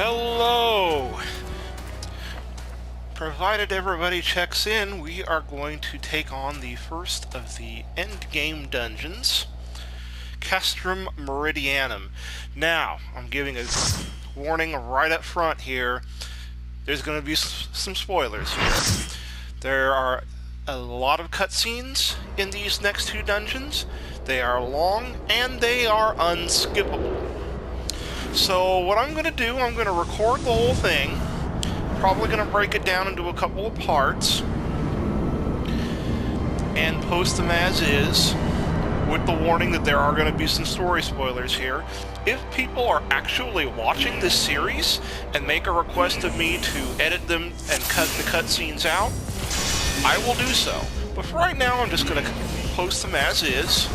Hello! Provided everybody checks in, we are going to take on the first of the endgame dungeons, Castrum Meridianum. Now, I'm giving a warning right up front here. There's going to be some spoilers here. There are a lot of cutscenes in these next two dungeons. They are long, and they are unskippable. So what I'm going to do, I'm going to record the whole thing. Probably going to break it down into a couple of parts and post them as is, with the warning that there are going to be some story spoilers here. If people are actually watching this series and make a request of me to edit them and cut the cutscenes out, I will do so. But for right now, I'm just going to post them as is.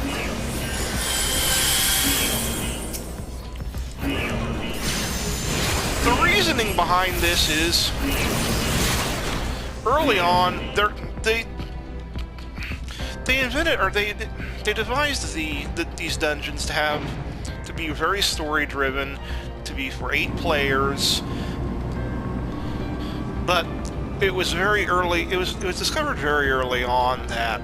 The reasoning behind this is, early on, they invented, or they devised these dungeons to be very story driven, to be for 8 players. But it was very early. It was discovered very early on that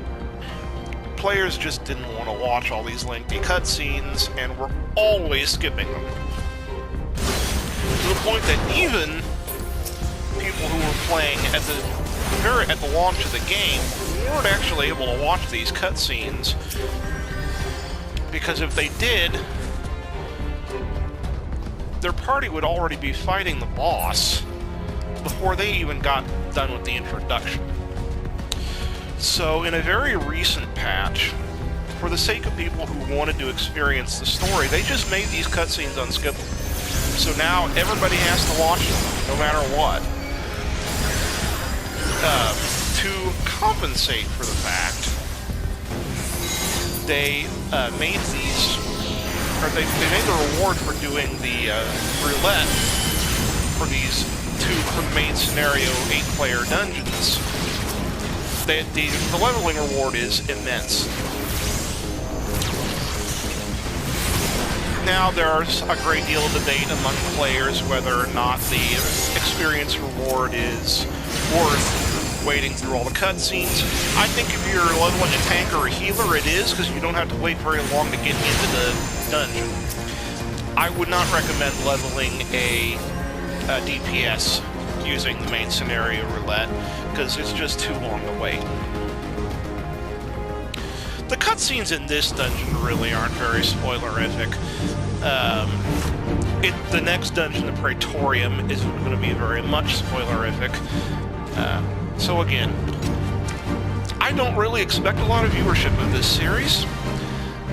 players just didn't want to watch all these lengthy cutscenes and were always skipping them. To the point that even people who were playing at the launch of the game weren't actually able to watch these cutscenes, because if they did, their party would already be fighting the boss before they even got done with the introduction. So in a very recent patch, for the sake of people who wanted to experience the story, they just made these cutscenes unskippable. So now everybody has to watch them, no matter what. To compensate for the fact, they made these, or they made the reward for doing the roulette for these 2 main scenario 8-player dungeons. The leveling reward is immense. Now there's a great deal of debate among players whether or not the experience reward is worth waiting through all the cutscenes. I think if you're leveling a tank or a healer, it is, because you don't have to wait very long to get into the dungeon. I would not recommend leveling a DPS using the main scenario roulette, because it's just too long to wait. The cutscenes in this dungeon really aren't very spoilerific. The next dungeon, the Praetorium, is going to be very much spoilerific. So again, I don't really expect a lot of viewership of this series,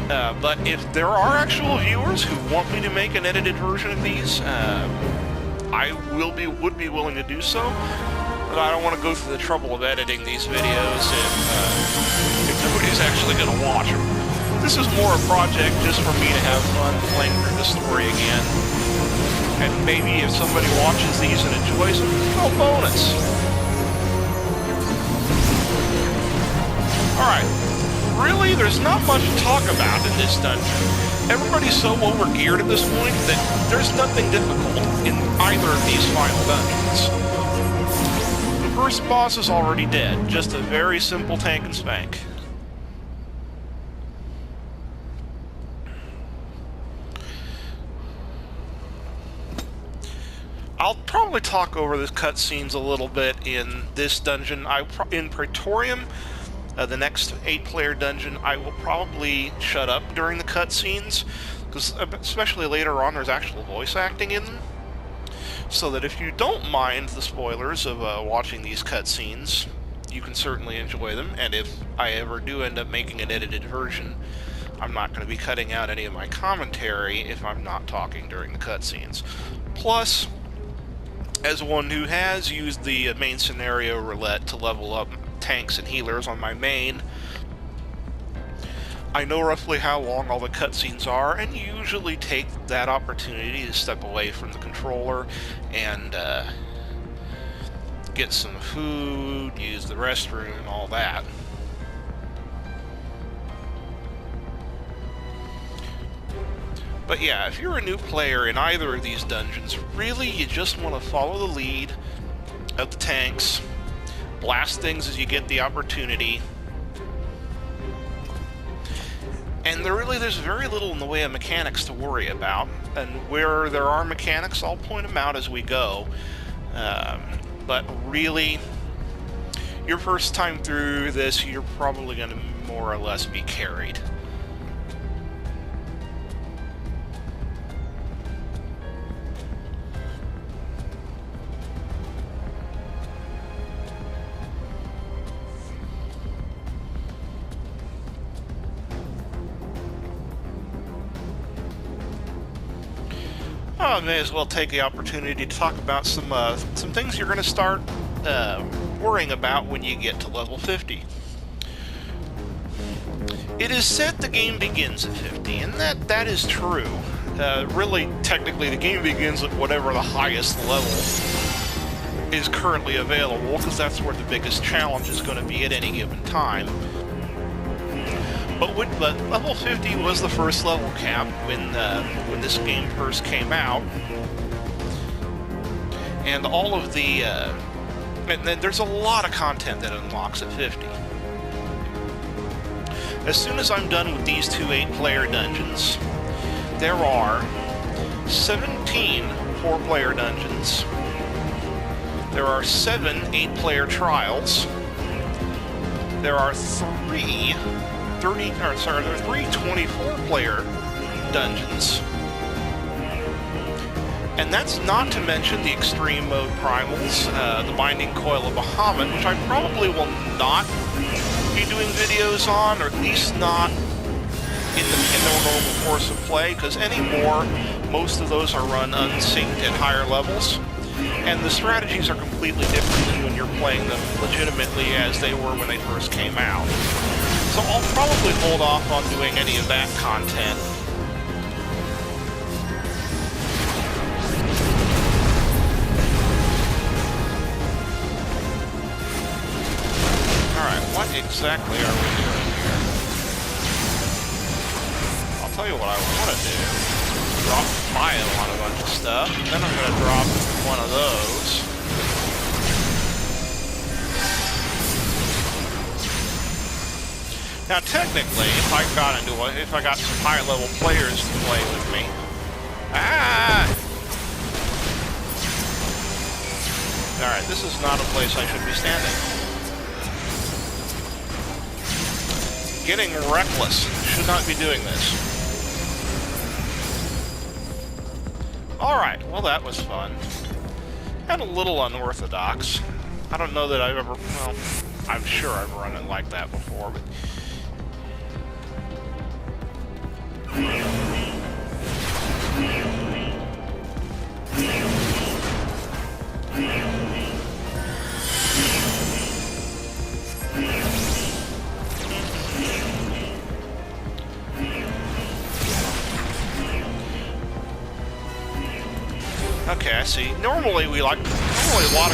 but if there are actual viewers who want me to make an edited version of these, I would be willing to do so. But I don't want to go through the trouble of editing these videos if nobody's actually going to watch them. This is more a project just for me to have fun playing through the story again. And maybe if somebody watches these and enjoys them, well, bonus. Alright, really, there's not much to talk about in this dungeon. Everybody's so over-geared at this point that there's nothing difficult in either of these final dungeons. The first boss is already dead, just a very simple tank and spank. I'll probably talk over the cutscenes a little bit in this dungeon. In Praetorium, the next 8-player dungeon, I will probably shut up during the cutscenes, because especially later on there's actual voice acting in them. So that if you don't mind the spoilers of watching these cutscenes, you can certainly enjoy them. And if I ever do end up making an edited version, I'm not going to be cutting out any of my commentary if I'm not talking during the cutscenes. Plus, as one who has used the main scenario roulette to level up tanks and healers on my main, I know roughly how long all the cutscenes are, and usually take that opportunity to step away from the controller and get some food, use the restroom, and all that. But yeah, if you're a new player in either of these dungeons, really you just want to follow the lead of the tanks, blast things as you get the opportunity, and there's very little in the way of mechanics to worry about, and where there are mechanics, I'll point them out as we go. But really, your first time through this, you're probably going to more or less be carried. I may as well take the opportunity to talk about some things you're going to start worrying about when you get to level 50. It is said the game begins at 50, and that is true. Really, technically, the game begins at whatever the highest level is currently available, because that's where the biggest challenge is going to be at any given time. But level 50 was the first level cap when this game first came out, and all of the and then there's a lot of content that unlocks at 50. As soon as I'm done with these two 8-player dungeons, there are 17 4-player dungeons. There are 7 8-player trials. There are 3 24-player dungeons. And that's not to mention the extreme mode primals, the Binding Coil of Bahamut, which I probably will not be doing videos on, or at least not in the normal course of play, because anymore, most of those are run unsynced at higher levels, and the strategies are completely different than when you're playing them legitimately as they were when they first came out. So I'll probably hold off on doing any of that content. Alright, what exactly are we doing here? I'll tell you what I want to do. Drop bio on a bunch of stuff, and then I'm going to drop one of those. Now, technically, if I got some higher-level players to play with me... Alright, this is not a place I should be standing. Getting reckless. Should not be doing this. Alright, well that was fun. And a little unorthodox. I don't know that I've ever... well, I'm sure I've run it like that before, but... Okay, I see. Normally a lot of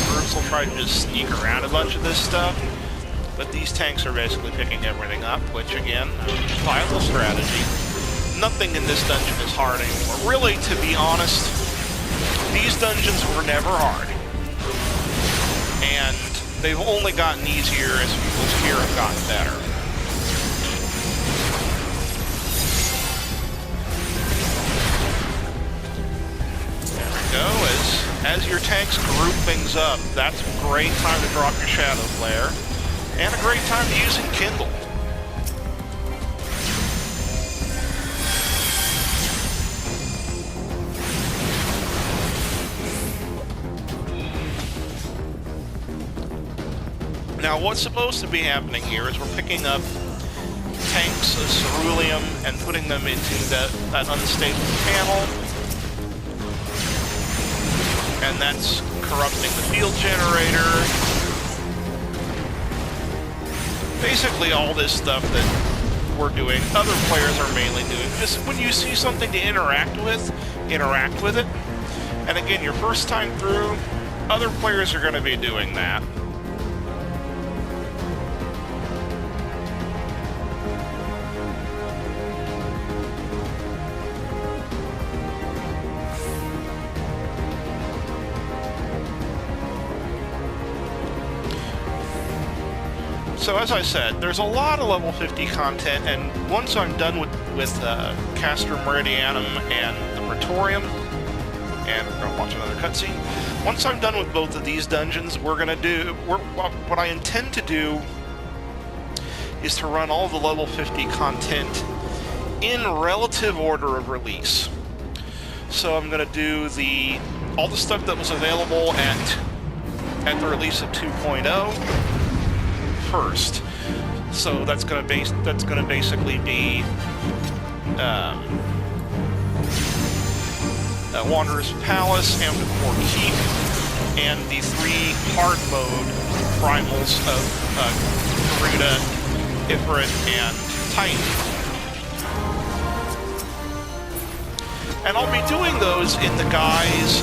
groups will try to just sneak around a bunch of this stuff, but these tanks are basically picking everything up, which again, viable strategy. Nothing in this dungeon is hard anymore. Really, to be honest, these dungeons were never hard. And they've only gotten easier as people's gear have gotten better. Go as your tanks group things up. That's a great time to drop your Shadow Flare, and a great time to use Enkindle. Now, what's supposed to be happening here is we're picking up tanks of ceruleum and putting them into that unstable panel. And that's corrupting the field generator. Basically all this stuff that we're doing, other players are mainly doing. Just when you see something to interact with it. And again, your first time through, other players are going to be doing that. So as I said, there's a lot of level 50 content, and once I'm done with Castrum Meridianum and the Praetorium, and we're going to watch another cutscene. Once I'm done with both of these dungeons, what I intend to do is to run all the level 50 content in relative order of release. So I'm going to do all the stuff that was available at the release of 2.0 first. So that's going to basically be Wanderer's Palace, Amdapor Keep, and the 3 hard mode primals of Garuda, Ifrit, and Titan. And I'll be doing those in the guise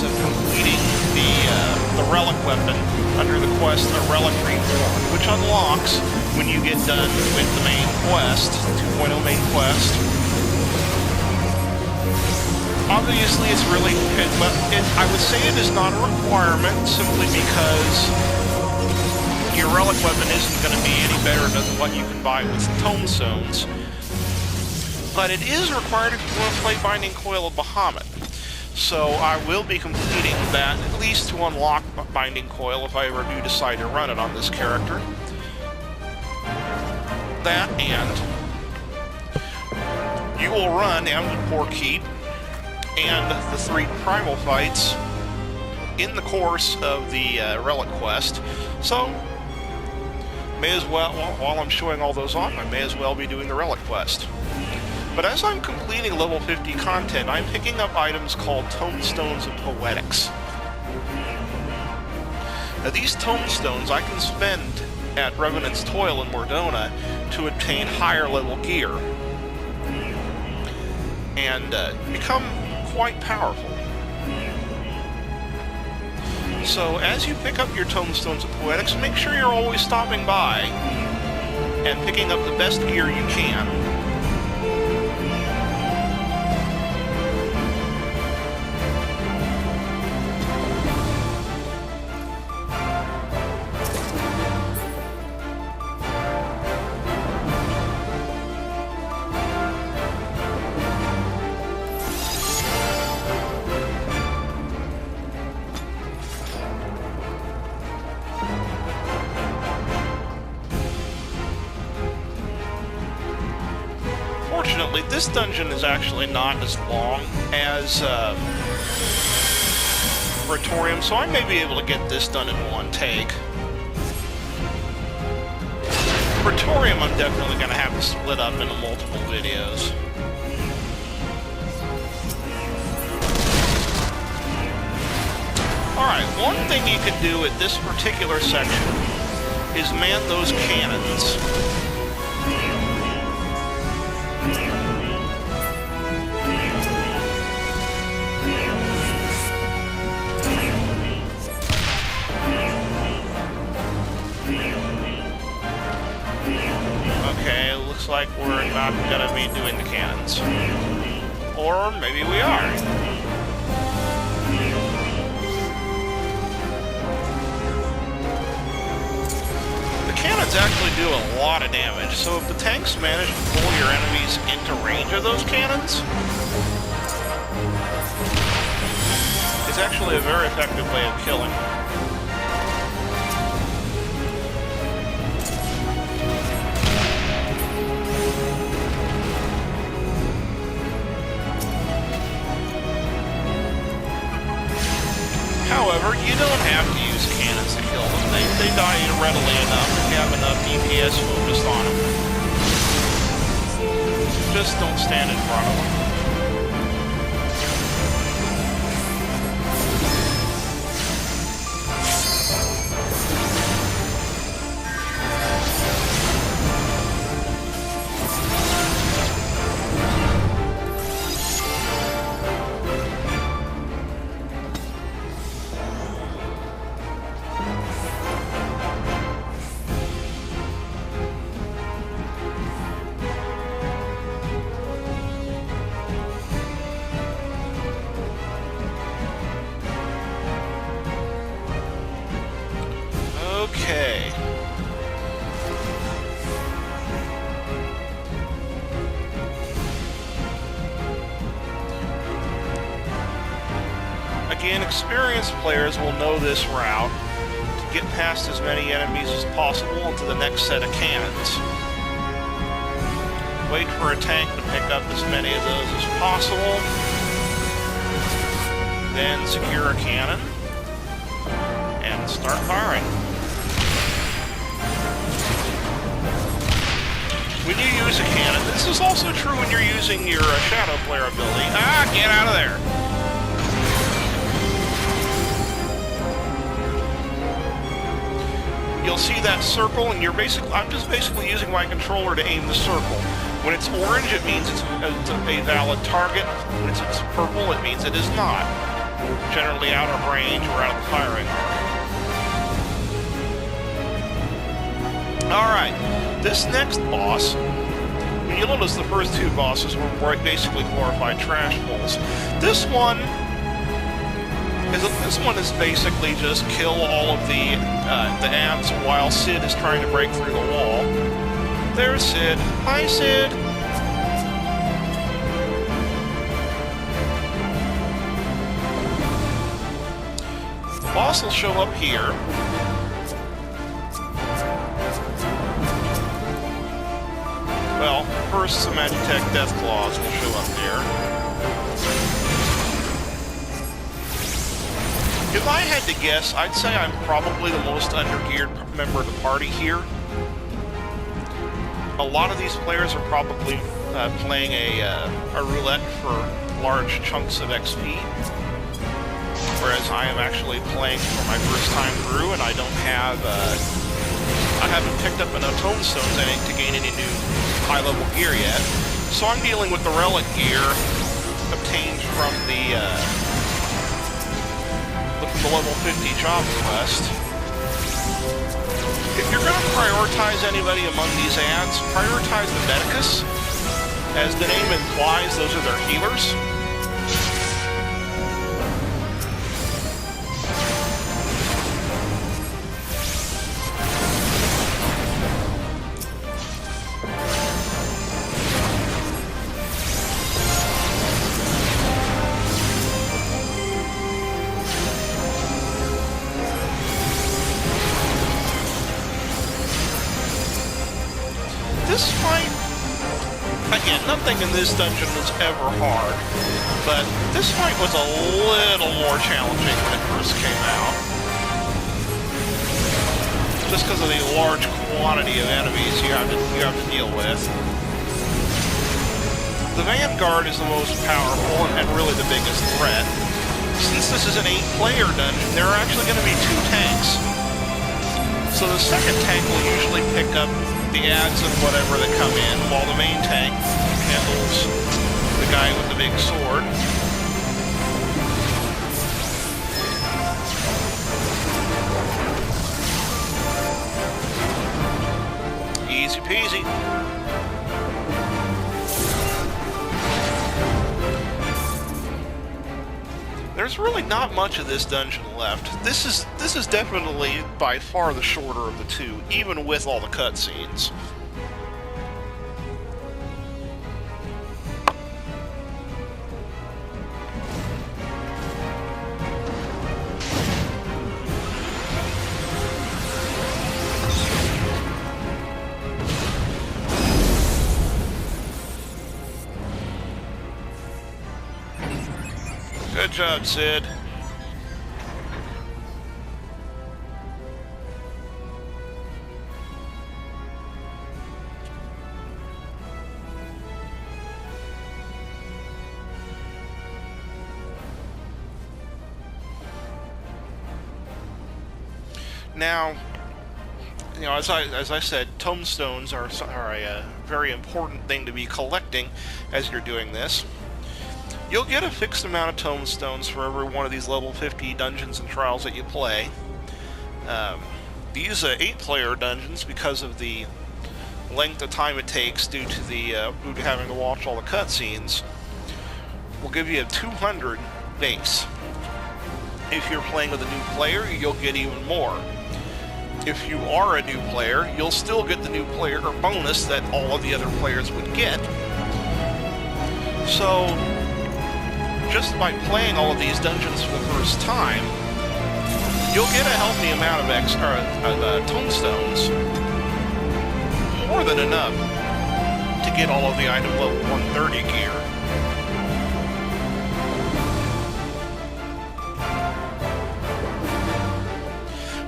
of completing the relic weapon under the quest A Realm Reborn, which unlocks when you get done with the main quest, the 2.0 main quest. Obviously, it's really, I would say it is not a requirement, simply because your relic weapon isn't going to be any better than what you can buy with tomestones. But it is required if you want to play Binding Coil of Bahamut. So I will be completing that, at least to unlock Binding Coil if I ever do decide to run it on this character. That, and you will run Amdapor Keep and the 3 primal fights in the course of the relic quest. So, may as well, while I'm showing all those off, I may as well be doing the relic quest. But as I'm completing level 50 content, I'm picking up items called Tomestones of Poetics. Now, these tomestones I can spend at Revenant's Toil in Mordona to obtain higher level gear and become quite powerful. So as you pick up your Tomestones of Poetics, make sure you're always stopping by and picking up the best gear you can. Fortunately, this dungeon is actually not as long as Praetorium, so I may be able to get this done in one take. Praetorium I'm definitely going to have to split up into multiple videos. Alright, one thing you can do at this particular section is man those cannons. Okay, looks like we're not going to be doing the cannons. Or maybe we are. The cannons actually do a lot of damage, so if the tanks manage to pull your enemies into range of those cannons, it's actually a very effective way of killing them. However, you don't have to use cannons to kill them. They die readily enough if you have enough DPS focused on them. Just don't stand in front of them. Again, experienced players will know this route to get past as many enemies as possible into the next set of cannons. Wait for a tank to pick up as many of those as possible. Then secure a cannon and start firing. When you use a cannon, this is also true when you're using your Shadow Flare ability. Ah, get out of there! You'll see that circle, and I'm just basically using my controller to aim the circle. When it's orange, it means it's a valid target. When it's purple, it means it is not. Generally out of range or out of the firing arc. Alright, this next boss, when you notice the first two bosses were basically glorified trash pulls. This one is basically just kill all of the ants while Sid is trying to break through the wall. There's Sid. Hi, Sid! The boss will show up here. Well, first some Magitech Deathclaws will show up there. If I had to guess, I'd say I'm probably the most undergeared member of the party here. A lot of these players are probably playing a roulette for large chunks of XP, whereas I am actually playing for my first time through, and I haven't picked up enough tomestones to gain any new high-level gear yet. So I'm dealing with the relic gear obtained from the level 50 job quest. If you're going to prioritize anybody among these ads, prioritize the Medicus. As the name implies, those are their healers. This fight, again, nothing in this dungeon was ever hard, but this fight was a little more challenging when it first came out. Just because of the large quantity of enemies you have to deal with. The Vanguard is the most powerful and really the biggest threat. Since this is an 8-player dungeon, there are actually going to be 2 tanks. So the second tank will usually pick up the ads and whatever that come in, while the main tank handles the guy with the big sword. Easy peasy. There's really not much of this dungeon left. This is definitely by far the shorter of the two, even with all the cutscenes. Good job, Sid. Now, you know, as I said, tomestones are a very important thing to be collecting as you're doing this. You'll get a fixed amount of tomestones for every one of these level 50 dungeons and trials that you play. These 8-player dungeons, because of the length of time it takes due to having to watch all the cutscenes, will give you a 200 base. If you're playing with a new player, you'll get even more. If you are a new player, you'll still get the new player bonus that all of the other players would get. So just by playing all of these dungeons for the first time, you'll get a healthy amount of tomestones. More than enough to get all of the item level 130 gear.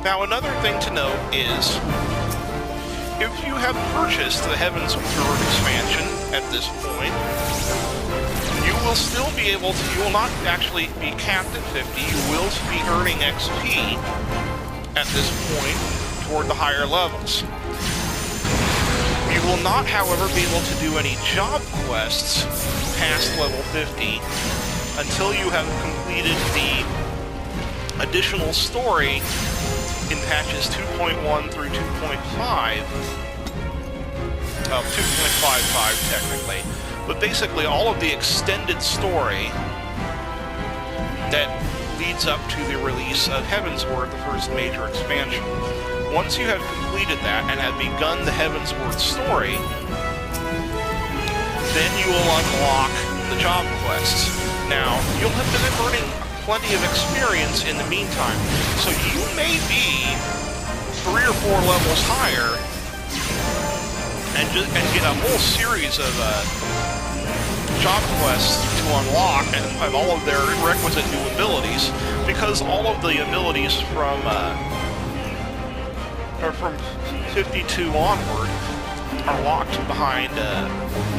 Now, another thing to note is, if you have purchased the Heaven's Word expansion at this point, you will still be able to, you will not actually be capped at 50, you will be earning XP at this point toward the higher levels. You will not, however, be able to do any job quests past level 50 until you have completed the additional story in patches 2.1 through 2.5, 2.55 technically, but basically all of the extended story that leads up to the release of Heavensward, the first major expansion. Once you have completed that and have begun the Heavensward story, then you will unlock the job quests. Now, you'll have been earning plenty of experience in the meantime, so you may be 3 or 4 levels higher and get a whole series of job quests to unlock and all of their requisite new abilities, because all of the abilities from 52 onward are locked behind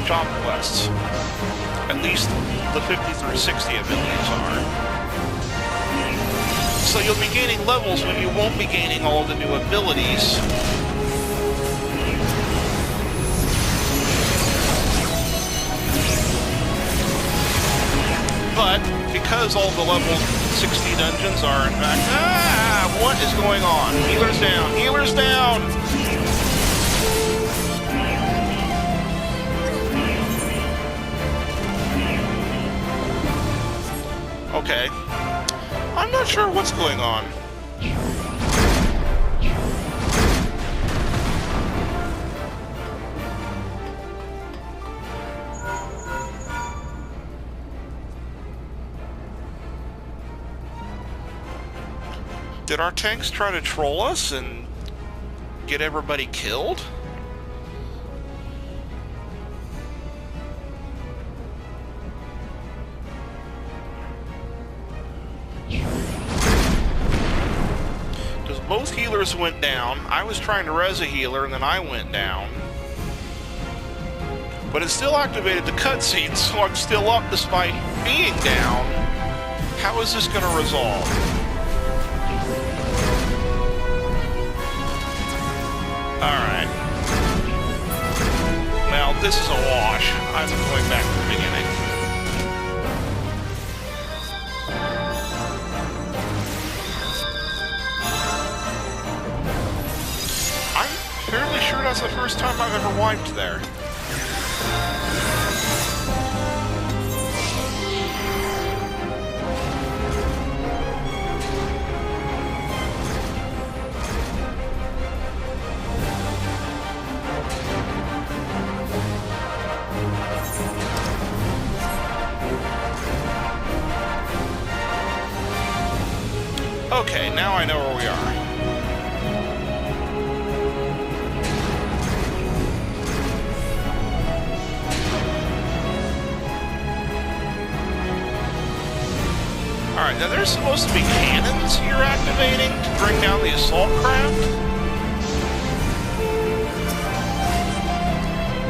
job quests. At least the 50 through 60 abilities are. So you'll be gaining levels when you won't be gaining all of the new abilities. But because all the level 60 dungeons are in fact... what is going on? Healers down! Healers down! Okay. I'm not sure what's going on. Did our tanks try to troll us and get everybody killed? Both healers went down. I was trying to res a healer, and then I went down. But it still activated the cutscene, so I'm still up despite being down. How is this going to resolve? Alright. Well, this is a wash. I'm going back to the beginning. Fairly sure that's the first time I've ever wiped there. Okay, now I know where we are. Alright, now there's supposed to be cannons you're activating to bring down the assault craft.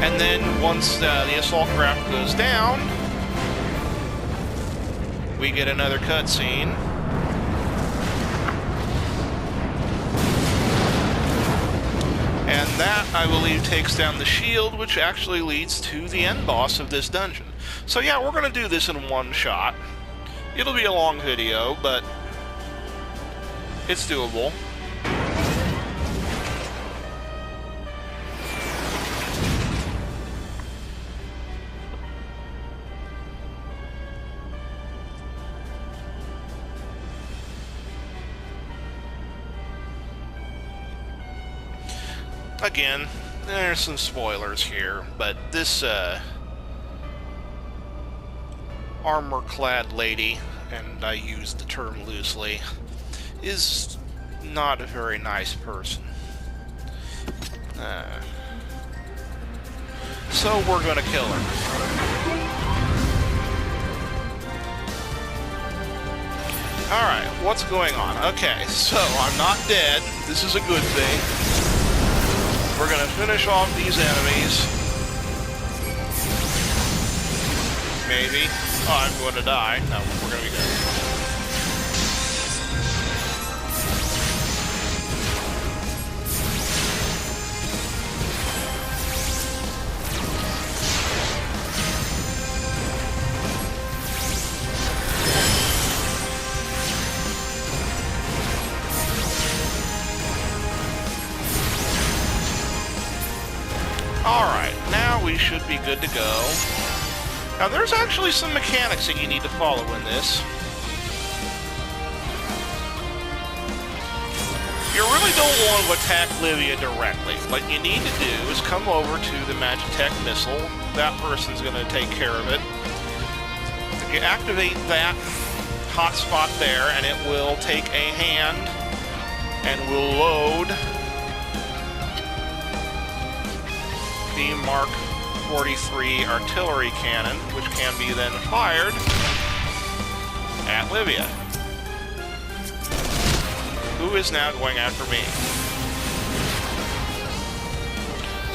And then once the assault craft goes down, we get another cutscene. And that, I believe, takes down the shield, which actually leads to the end boss of this dungeon. So yeah, we're going to do this in one shot. It'll be a long video, but it's doable. Again, there's some spoilers here, but this, armor-clad lady, and I use the term loosely, is not a very nice person. So we're gonna kill her. Alright, what's going on? Okay, so I'm not dead. This is a good thing. We're gonna finish off these enemies. Maybe. Oh, I'm going to die. No, we're going to be good. Alright, now we should be good to go. Now, there's actually some mechanics that you need to follow in this. You really don't want to attack Livia directly. What you need to do is come over to the Magitech missile. That person's going to take care of it. You activate that hotspot there, and it will take a hand and will load the Mark 43 artillery cannon, which can be then fired at Livia, who is now going after me.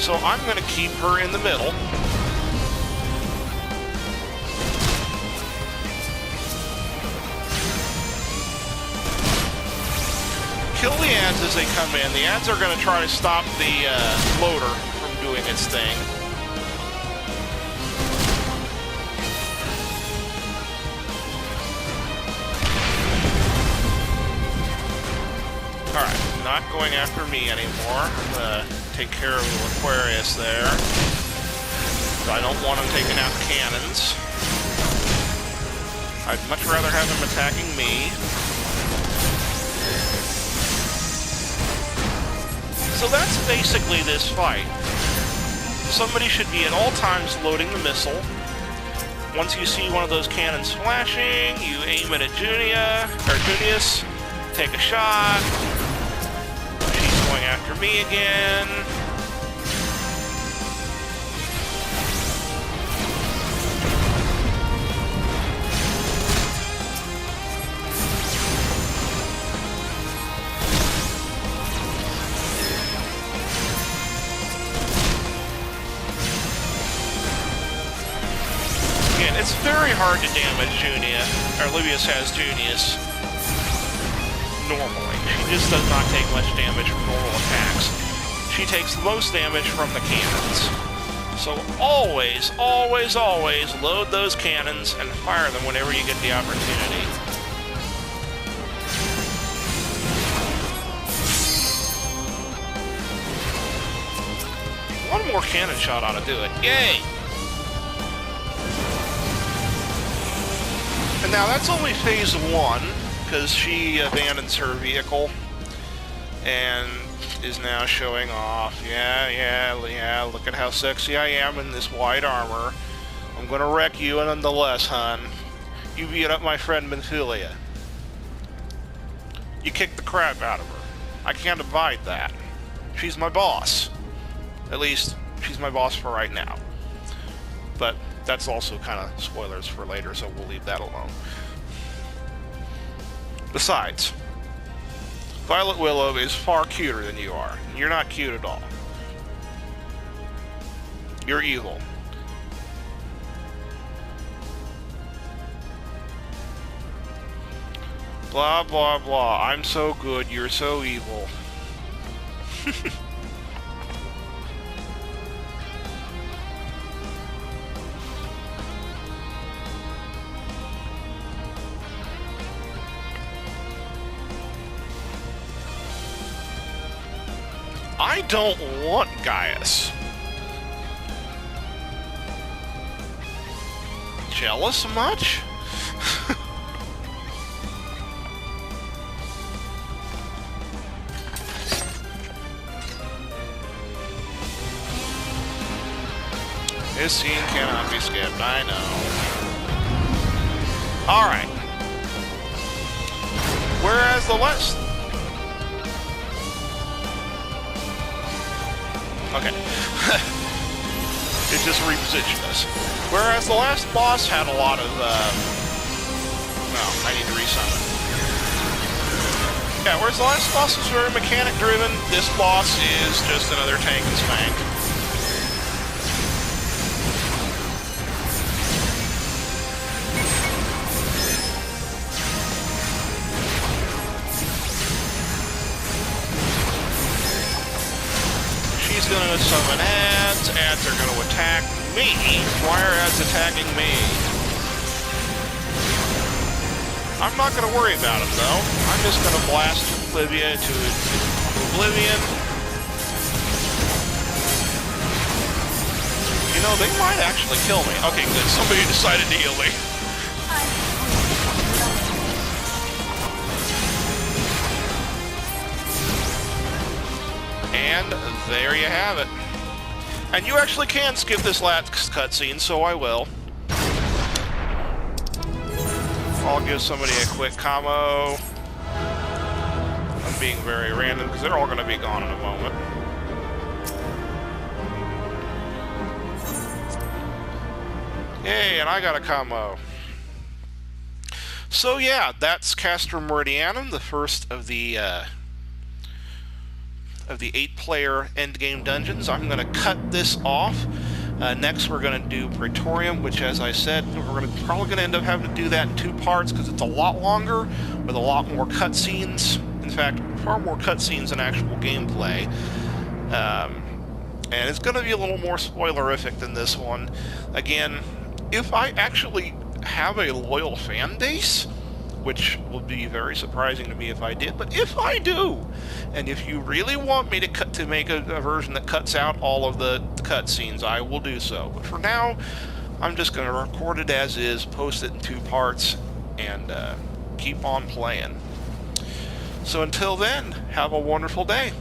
So I'm going to keep her in the middle. Kill the ads as they come in. The ads are going to try to stop the loader from doing its thing. Alright, not going after me anymore. I'm going to take care of the Aquarius there. I don't want him taking out the cannons. I'd much rather have him attacking me. So that's basically this fight. Somebody should be at all times loading the missile. Once you see one of those cannons flashing, you aim it at Junius, take a shot. She's going after me again. It's very hard to damage Junia, or Livius has Junius, normally. She just does not take much damage from normal attacks. She takes the most damage from the cannons. So always, always, always load those cannons and fire them whenever you get the opportunity. One more cannon shot ought to do it. Yay! And now that's only phase 1, because she abandons her vehicle and is now showing off. Yeah, look at how sexy I am in this white armor. I'm gonna wreck you nonetheless, hun. You beat up my friend Menthulia. You kicked the crap out of her. I can't abide that. She's my boss. At least, she's my boss for right now. But that's also kind of spoilers for later, so we'll leave that alone. Besides, Violet Willow is far cuter than you are. You're not cute at all. You're evil. Blah, blah, blah. I'm so good, you're so evil. I don't want Gaius. Jealous much? This scene cannot be skipped, I know. Alright. Whereas the last... Okay. It just repositioned us. Whereas the last boss had a lot of, no, I need to resummon. Yeah, whereas the last boss was very mechanic-driven, this boss is just another tank and spank. She's gonna summon ads. Ads are gonna attack me. Why are ads attacking me? I'm not gonna worry about them though. I'm just gonna blast Olivia to oblivion. You know, they might actually kill me. Okay, good. Somebody decided to heal me. And there you have it. And you actually can skip this last cutscene, so I will. I'll give somebody a quick combo. I'm being very random because they're all going to be gone in a moment. Yay, and I got a combo. So yeah, that's Castrum Meridianum, the first of the 8-player endgame dungeons. I'm going to cut this off. Next, we're going to do Praetorium, which, as I said, we're probably going to end up having to do that in 2 parts because it's a lot longer with a lot more cutscenes. In fact, far more cutscenes than actual gameplay. And it's going to be a little more spoilerific than this one. Again, if I actually have a loyal fan base, which will be very surprising to me if I did, but if I do, and if you really want me to make a version that cuts out all of the cutscenes, I will do so. But for now, I'm just going to record it as is, post it in 2 parts, and keep on playing. So until then, have a wonderful day.